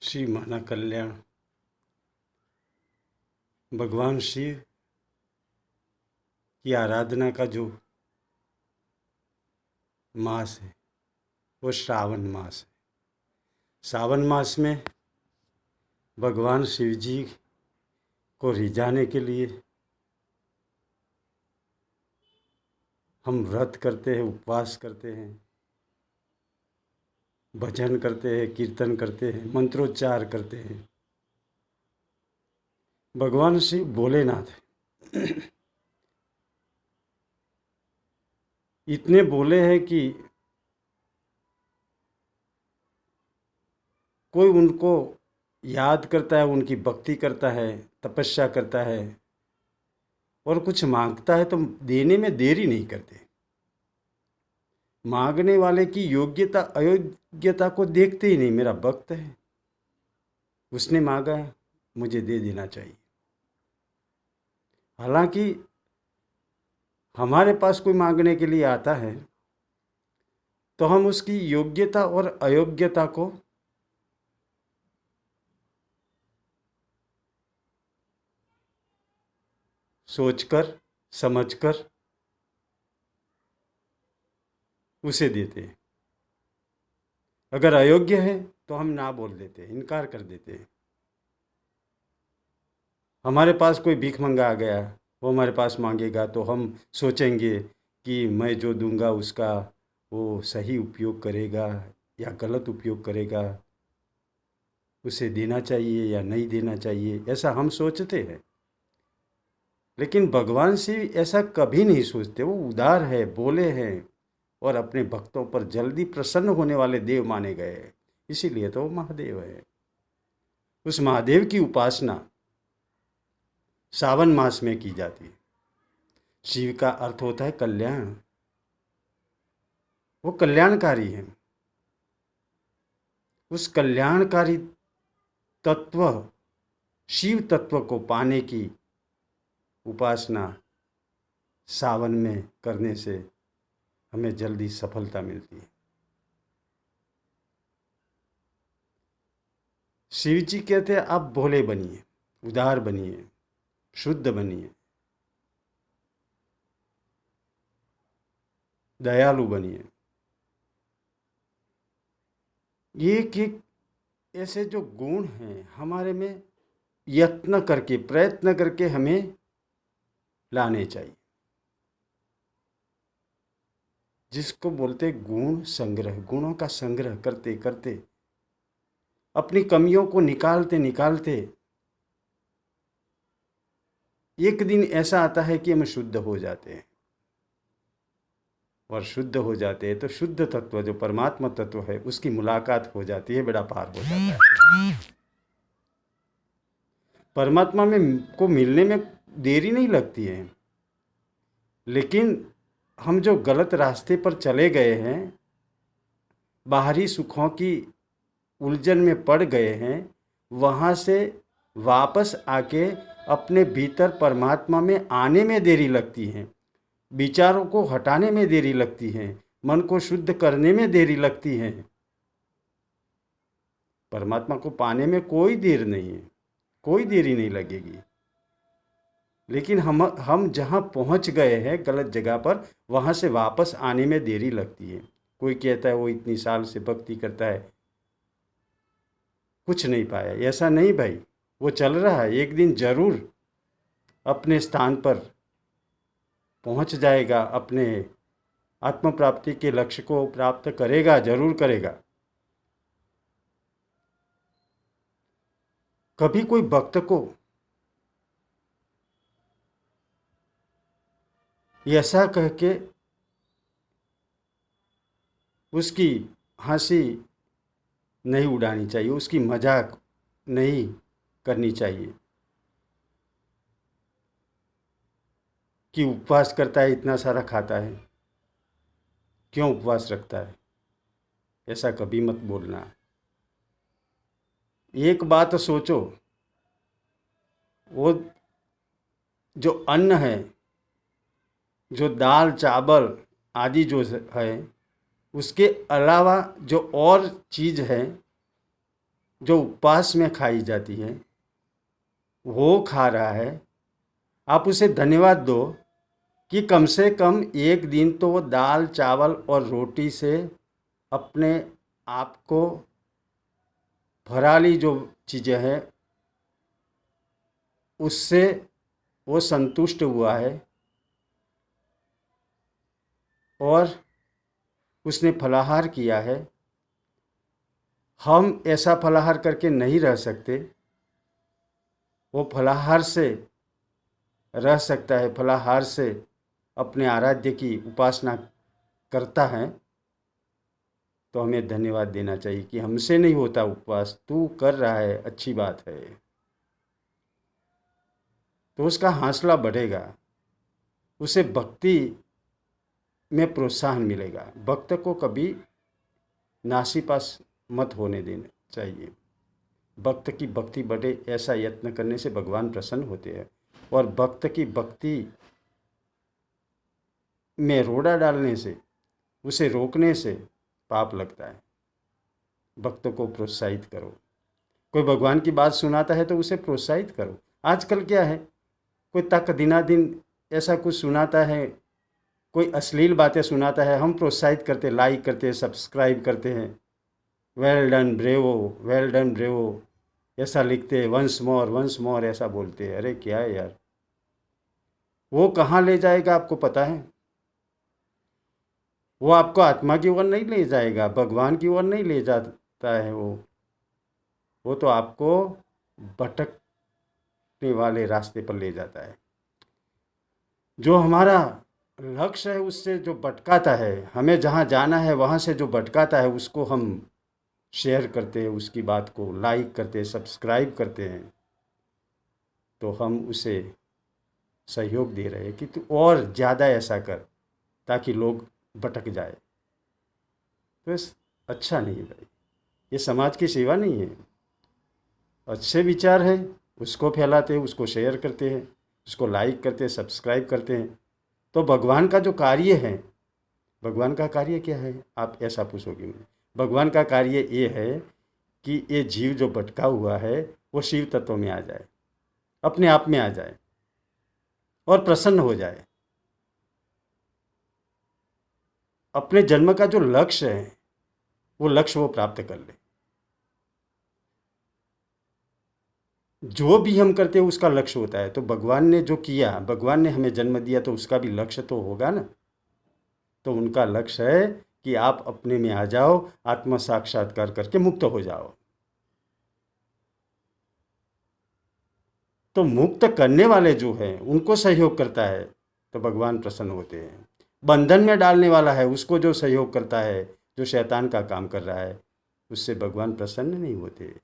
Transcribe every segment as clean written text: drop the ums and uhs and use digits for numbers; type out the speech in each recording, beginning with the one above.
श्री माना कल्याण। भगवान शिव की आराधना का जो मास है वो श्रावण मास है। सावन मास में भगवान शिव जी को रिझाने के लिए हम व्रत करते हैं, उपवास करते हैं, भजन करते हैं, कीर्तन करते हैं, मंत्रोच्चार करते हैं। भगवान शिव भोलेनाथ इतने भोले हैं कि कोई उनको याद करता है, उनकी भक्ति करता है, तपस्या करता है और कुछ मांगता है तो देने में देरी नहीं करते। मांगने वाले की योग्यता अयोग्यता को देखते ही नहीं। मेरा भक्त है, उसने मांगा है, मुझे दे देना चाहिए। हालांकि हमारे पास कोई मांगने के लिए आता है तो हम उसकी योग्यता और अयोग्यता को सोचकर समझकर उसे देते हैं। अगर अयोग्य है तो हम ना बोल देते हैं, इनकार कर देते हैं। हमारे पास कोई भीख मंगा आ गया, वो हमारे पास मांगेगा तो हम सोचेंगे कि मैं जो दूंगा उसका वो सही उपयोग करेगा या गलत उपयोग करेगा, उसे देना चाहिए या नहीं देना चाहिए, ऐसा हम सोचते हैं। लेकिन भगवान शिव ऐसा कभी नहीं सोचते। वो उदार है, भोले हैं और अपने भक्तों पर जल्दी प्रसन्न होने वाले देव माने गए हैं। इसीलिए तो वो महादेव है। उस महादेव की उपासना सावन मास में की जाती है। शिव का अर्थ होता है कल्याण। वो कल्याणकारी है। उस कल्याणकारी तत्व, शिव तत्व को पाने की उपासना सावन में करने से हमें जल्दी सफलता मिलती है। शिव जी कहते हैं आप भोले बनिए, उदार बनिए, शुद्ध बनिए, दयालु बनिए। एक एक ऐसे जो गुण हैं हमारे में यत्न करके, प्रयत्न करके हमें लाने चाहिए, जिसको बोलते गुण संग्रह। गुणों का संग्रह करते करते, अपनी कमियों को निकालते निकालते एक दिन ऐसा आता है कि हम शुद्ध हो जाते हैं। और शुद्ध हो जाते हैं तो शुद्ध तत्व जो परमात्मा तत्व है उसकी मुलाकात हो जाती है, बेड़ा पार हो जाता है। परमात्मा में को मिलने में देरी नहीं लगती है, लेकिन हम जो गलत रास्ते पर चले गए हैं, बाहरी सुखों की उलझन में पड़ गए हैं, वहाँ से वापस आके अपने भीतर परमात्मा में आने में देरी लगती है, विचारों को हटाने में देरी लगती है, मन को शुद्ध करने में देरी लगती है। परमात्मा को पाने में कोई देर नहीं है, कोई देरी नहीं लगेगी। लेकिन हम जहाँ पहुँच गए हैं गलत जगह पर, वहाँ से वापस आने में देरी लगती है। कोई कहता है वो इतनी साल से भक्ति करता है, कुछ नहीं पाया। ऐसा नहीं भाई, वो चल रहा है, एक दिन जरूर अपने स्थान पर पहुँच जाएगा, अपने आत्म प्राप्ति के लक्ष्य को प्राप्त करेगा, जरूर करेगा। कभी कोई भक्त को ऐसा कह के उसकी हंसी नहीं उड़ानी चाहिए, उसकी मजाक नहीं करनी चाहिए कि उपवास करता है, इतना सारा खाता है, क्यों उपवास रखता है। ऐसा कभी मत बोलना। एक बात सोचो, वो जो अन्न है, जो दाल चावल आदि जो है, उसके अलावा जो और चीज़ है जो उपवास में खाई जाती है वो खा रहा है, आप उसे धन्यवाद दो कि कम से कम एक दिन तो वो दाल चावल और रोटी से अपने आप को भराली जो चीज़ें हैं उससे वो संतुष्ट हुआ है और उसने फलाहार किया है। हम ऐसा फलाहार करके नहीं रह सकते, वो फलाहार से रह सकता है, फलाहार से अपने आराध्य की उपासना करता है। तो हमें धन्यवाद देना चाहिए कि हमसे नहीं होता उपवास, तू कर रहा है, अच्छी बात है। तो उसका हौसला बढ़ेगा, उसे भक्ति में प्रोत्साहन मिलेगा। भक्त को कभी नासीपास मत होने देना चाहिए। भक्त की भक्ति बढ़े ऐसा यत्न करने से भगवान प्रसन्न होते हैं, और भक्त की भक्ति में रोड़ा डालने से, उसे रोकने से पाप लगता है। भक्त को प्रोत्साहित करो। कोई भगवान की बात सुनाता है तो उसे प्रोत्साहित करो। आजकल क्या है, कोई तक दिनादिन ऐसा कुछ सुनाता है, कोई अश्लील बातें सुनाता है, हम प्रोत्साहित करते, लाइक करते, सब्सक्राइब करते हैं, वेल डन ब्रेवो ऐसा लिखते हैं, वंस मोर ऐसा बोलते हैं। अरे क्या है यार, वो कहाँ ले जाएगा आपको पता है? वो आपको आत्मा की ओर नहीं ले जाएगा, भगवान की ओर नहीं ले जाता है। वो तो आपको भटकने वाले रास्ते पर ले जाता है। जो हमारा लक्ष्य है उससे जो भटकाता है, हमें जहाँ जाना है वहाँ से जो भटकाता है, उसको हम शेयर करते हैं, उसकी बात को लाइक करते हैं, सब्सक्राइब करते हैं, तो हम उसे सहयोग दे रहे हैं कि तू और ज़्यादा ऐसा कर ताकि लोग भटक जाए। तो अच्छा नहीं है भाई, ये समाज की सेवा नहीं है। अच्छे विचार है उसको फैलाते हैं, उसको शेयर करते हैं, उसको लाइक करते हैं, सब्सक्राइब करते हैं। तो भगवान का जो कार्य है, भगवान का कार्य क्या है आप ऐसा पूछोगे मुझे। भगवान का कार्य ये है कि ये जीव जो भटका हुआ है वो शिव तत्व में आ जाए, अपने आप में आ जाए और प्रसन्न हो जाए। अपने जन्म का जो लक्ष्य है वो लक्ष्य वो प्राप्त कर ले। जो भी हम करते हैं उसका लक्ष्य होता है। तो भगवान ने जो किया, भगवान ने हमें जन्म दिया तो उसका भी लक्ष्य तो होगा ना। तो उनका लक्ष्य है कि आप अपने में आ जाओ, आत्म साक्षात्कार करके मुक्त हो जाओ। तो मुक्त करने वाले जो हैं उनको सहयोग करता है तो भगवान प्रसन्न होते हैं। बंधन में डालने वाला है उसको जो सहयोग करता है, जो शैतान का काम कर रहा है, उससे भगवान प्रसन्न नहीं होते।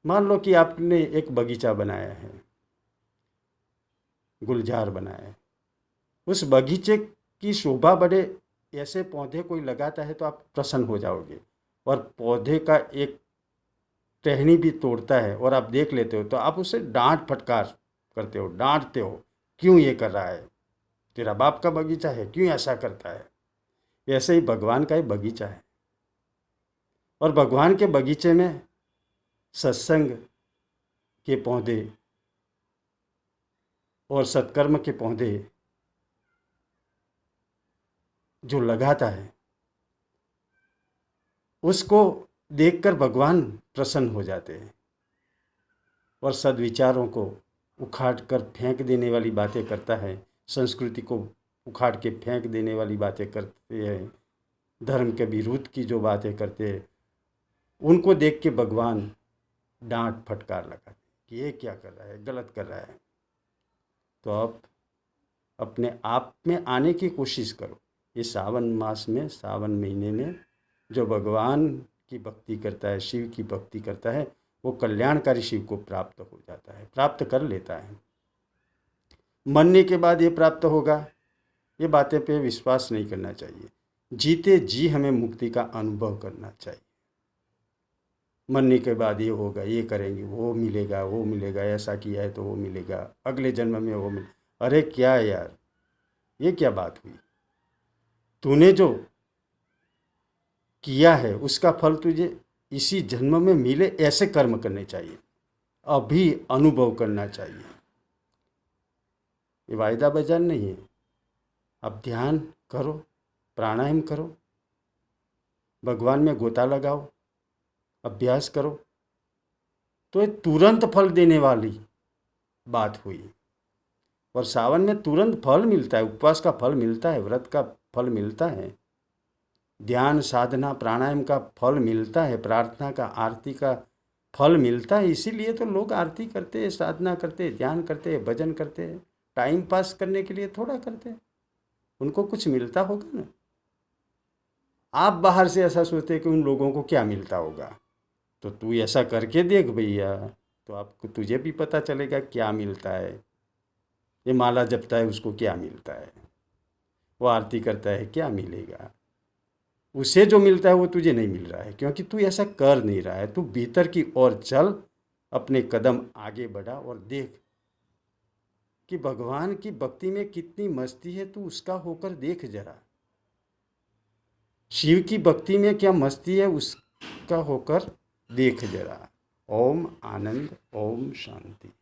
मान लो कि आपने एक बगीचा बनाया है, गुलजार बनाया है, उस बगीचे की शोभा बढ़े ऐसे पौधे कोई लगाता है तो आप प्रसन्न हो जाओगे। और पौधे का एक टहनी भी तोड़ता है और आप देख लेते हो तो आप उसे डांट फटकार करते हो, डांटते हो, क्यों ये कर रहा है, तेरा बाप का बगीचा है, क्यों ऐसा करता है। ऐसे ही भगवान का एक बगीचा है, और भगवान के बगीचे में सत्संग के पौधे और सत्कर्म के पौधे जो लगाता है उसको देखकर भगवान प्रसन्न हो जाते हैं। और सद्विचारों को उखाड़ कर फेंक देने वाली बातें करता है, संस्कृति को उखाड़ के फेंक देने वाली बातें करते हैं, धर्म के विरुद्ध की जो बातें करते हैं, उनको देख के भगवान डांट फटकार लगाते कि ये क्या कर रहा है, गलत कर रहा है। तो आप अपने आप में आने की कोशिश करो। ये सावन मास में, सावन महीने में जो भगवान की भक्ति करता है, शिव की भक्ति करता है, वो कल्याणकारी शिव को प्राप्त हो जाता है, प्राप्त कर लेता है। मरने के बाद ये प्राप्त होगा, ये बातें पे विश्वास नहीं करना चाहिए। जीते जी हमें मुक्ति का अनुभव करना चाहिए। मरने के बाद ये होगा, ये करेंगे, वो मिलेगा, वो मिलेगा, ऐसा किया है तो वो मिलेगा, अगले जन्म में वो मिले। अरे क्या यार, ये क्या बात हुई? तूने जो किया है उसका फल तुझे इसी जन्म में मिले, ऐसे कर्म करने चाहिए, अभी अनुभव करना चाहिए। ये वायदा बाजार नहीं है। अब ध्यान करो, प्राणायाम करो, भगवान में गोता लगाओ, अभ्यास करो, तो ये तुरंत फल देने वाली बात हुई। और सावन में तुरंत फल मिलता है, उपवास का फल मिलता है, व्रत का फल मिलता है, ध्यान साधना प्राणायाम का फल मिलता है, प्रार्थना का आरती का फल मिलता है। इसीलिए तो लोग आरती करते हैं, साधना करते हैं, ध्यान करते हैं, भजन करते हैं। टाइम पास करने के लिए थोड़ा करते हैं, उनको कुछ मिलता होगा ना। आप बाहर से ऐसा सोचते हैं कि उन लोगों को क्या मिलता होगा, तो तू ऐसा करके देख भैया, तो आपको तुझे भी पता चलेगा क्या मिलता है। ये माला जपता है उसको क्या मिलता है, वो आरती करता है क्या मिलेगा। उसे जो मिलता है वो तुझे नहीं मिल रहा है, क्योंकि तू ऐसा कर नहीं रहा है। तू भीतर की ओर चल, अपने कदम आगे बढ़ा और देख कि भगवान की भक्ति में कितनी मस्ती है। तू उसका होकर देख जरा, शिव की भक्ति में क्या मस्ती है उसका होकर देख जरा। ओम आनंद, ओम शांति।